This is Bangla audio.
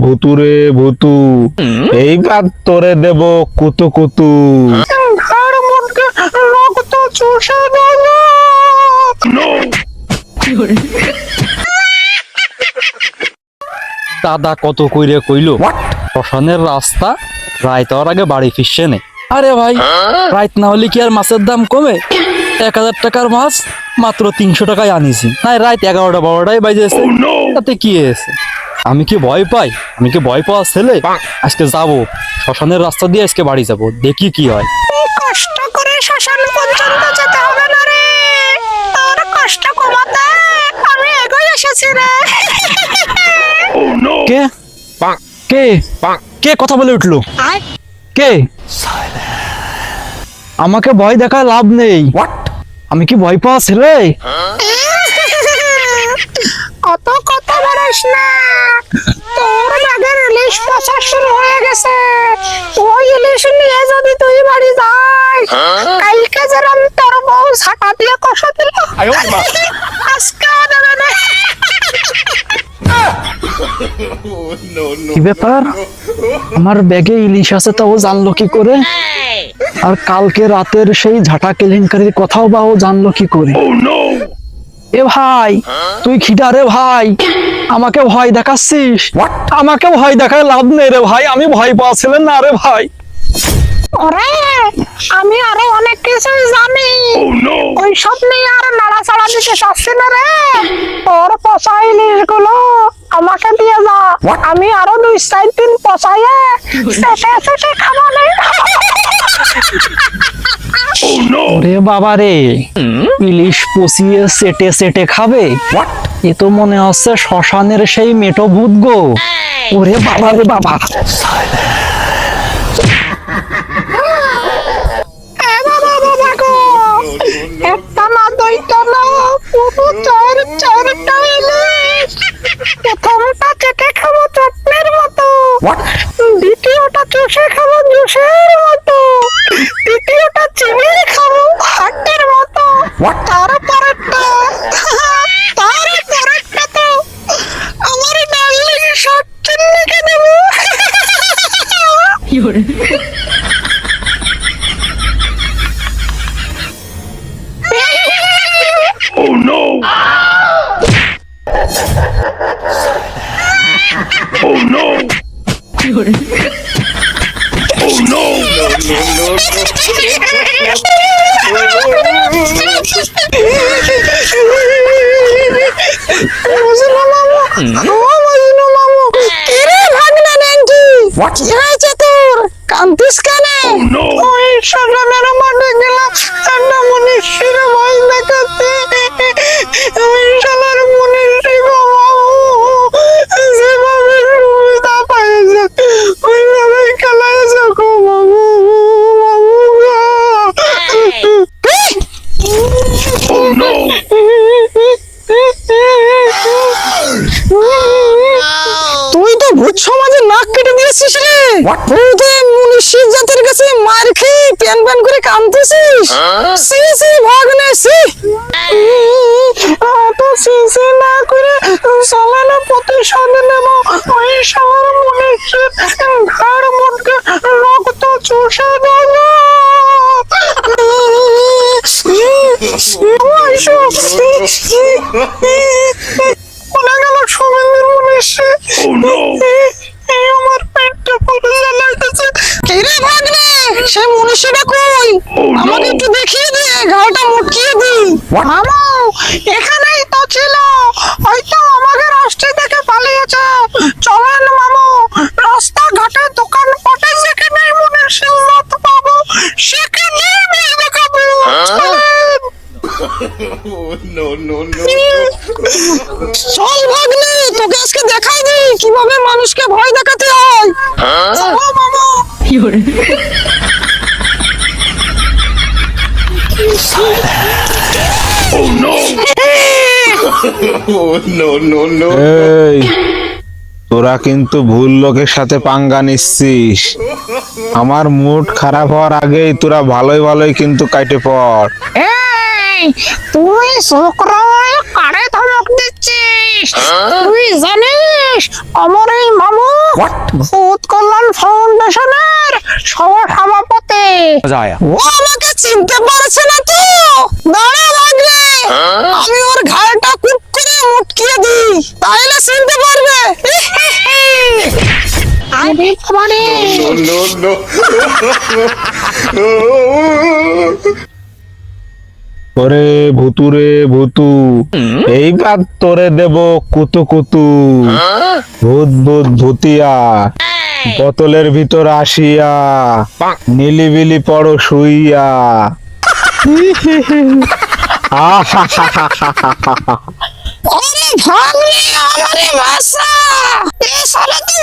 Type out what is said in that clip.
ভুতুরে ভুতু, এইবার তোরে দেব কুতু কুতু। দাদা কত কইরে কইলো শ্মশানের রাস্তা রাইত হওয়ার আগে বাড়ি ফিরছে নে। আরে ভাই, রাইত না হলে কি আর মাছের দাম কমে? 1000 টাকার মাছ মাত্র 300 টাকায় আনিছি, তাই রাত 11টা 12টায় বাজেছে, তাতে কি হয়েছে? আমি কি ভয় পাই? আমি কি ভয় পাওয়া ছেলে? আজকে যাব শ্মশানের রাস্তা দিয়ে, আজকে বাড়ি যাব, দেখি কি হয়। কষ্ট করে শ্মশান পর্যন্ত যেতে হবে না রে, তোর কষ্ট কমাতে আমি এগোই এসেছি রে। কে কে কে কথা বলে উঠলো? কে? আমাকে ভয় দেখায় লাভ নেই। আমি কি ভয় পাওয়া ছেলে? অত কথা বলিস না, তোর ব্যাগের ইলিশ পচা শুরু হয়ে গেছে। ওই ইলিশ নিয়ে যদি তুই বাড়ি যাস, কালকে যেরকম তোর বউ ছাটা দিয়ে কষা দিল, আজকেও দেবে না। কি ব্যাপার? আমার ব্যাগে ইলিশ আছে, তা ও জানলো কি করে? আর কালকে রাতের সেই ঝাঁটা কেলেঙ্কারির কথাও বা ও জানলো কি করে? এ ভাই, তুই খিদা রে ভাই, আমাকে ভয় দেখাচ্ছিস? আমাকে ভয় দেখায় লাভ নেই রে ভাই, আমি ভয় পাচ্ছিলেন না রে ভাই। ওরে, আমি আরো অনেক কিছু জানি, ওই সব নিয়ে আর নাড়াচাড়া দিতে চাচ্ছি না রে। তোর পচা ইলিশ গুলো আমাকে দিয়ে যা, আমি আরো 2-4 দিন পচাইয়ে চেটে চেটে খাবো রে। ওরে বাবা রে, ইলিশ পচিয়ে সেটে সেটে খাবে? এ তো মনে হচ্ছে শ্মশানের সেই মেটো ভূত গো। ওরে বাবা রে বাবা। একটা না দুইটা না, পুরো চারটা ইলিশ। প্রথমটা চেটে খাবো চটনির মতো, দ্বিতীয়টা চষে খাবো জুসের মতো, তৃতীয়টা চিবিয়ে খাবো হাটের মতো, তারপরেরটা তো আমার ডার্লিং শর্ট চিন্নিকে দেবো। কান্তিস কেন? ওই শ্মশানের মাঠে গেলাম একটা মনীষীর ভয় দেখাতে। ওই শালার মনীষী গো মামু, যেভাবে সুবিধা পাইছে ওইভাবে খেলাইছে গো মামু, মামু গো। তুই তো ভূত সমাজে নাক কেটে দিয়েছিস রে। তুই তো মুনিশির জাতের কাছে মার খেয়ে প্যান প্যান করে কাঁদতেছিস। সি সি ভাগনে সি, তো সি সি না করে সালানা প্রতিশোধ নেব। ওই সবার মুনিশির ঘাড় মুটকে রক্ত চুষে দেব। কোনে গেল শুভেন্দুর মুনিশি? আমার পেটটা পুরো জ্বালাইতেছে। কে রে ভাগ্নে, সে মুনিশিটা কই? আমাকে একটু দেখিয়ে দে, ঘাড়টা মুটকিয়ে দি। মামু এখানেই তো ছিল, হয়তো আমাকে রাস্তা থেকে পালিয়েছে। চলেন মামু, রাস্তাঘাটে দোকান পাটে যেখানে মুনিশির জাত পাবো সেখানেই মেয়ে দেখাবো। চলেন। চল ভাগ্নে, তোকে আজকে দেখাই দিই কিভাবে মানুষকে ভয় দেখাতে হয়। চলো মামা। এই, তোরা কিন্তু ভুল লোকের সাথে পাঙ্গা নিচ্ছিস। আমার মুড খারাপ হওয়ার আগেই তোরা ভালোই ভালোই কিন্তু কাটে পড়। তুই শুক্র কারে ধমক দিচ্ছিস? তুই জানিস জানিস আমার এই মামু ভূত কল্যাণ ফাউন্ডেশনের সভাপতি। ও আমাকে চিনতে পারছে না তো। দাঁড়া ভাগ্নে, আমি ওর ঘাড়টা কুপ করে মুটকিয়ে দিই, তাইলে চিনতে পারবে। আরে বাবারে, ওরে ভুতুরে ভুতু, এইবার তোরে দেব কুতু কুতু। ভূত ভূত ভুতিয়া, বোতলের ভিতর আসিয়া, নিলিবিলি পড়ো শুইয়া। আরে ভাগ্নে, আমারে বাসা। এ শালা তো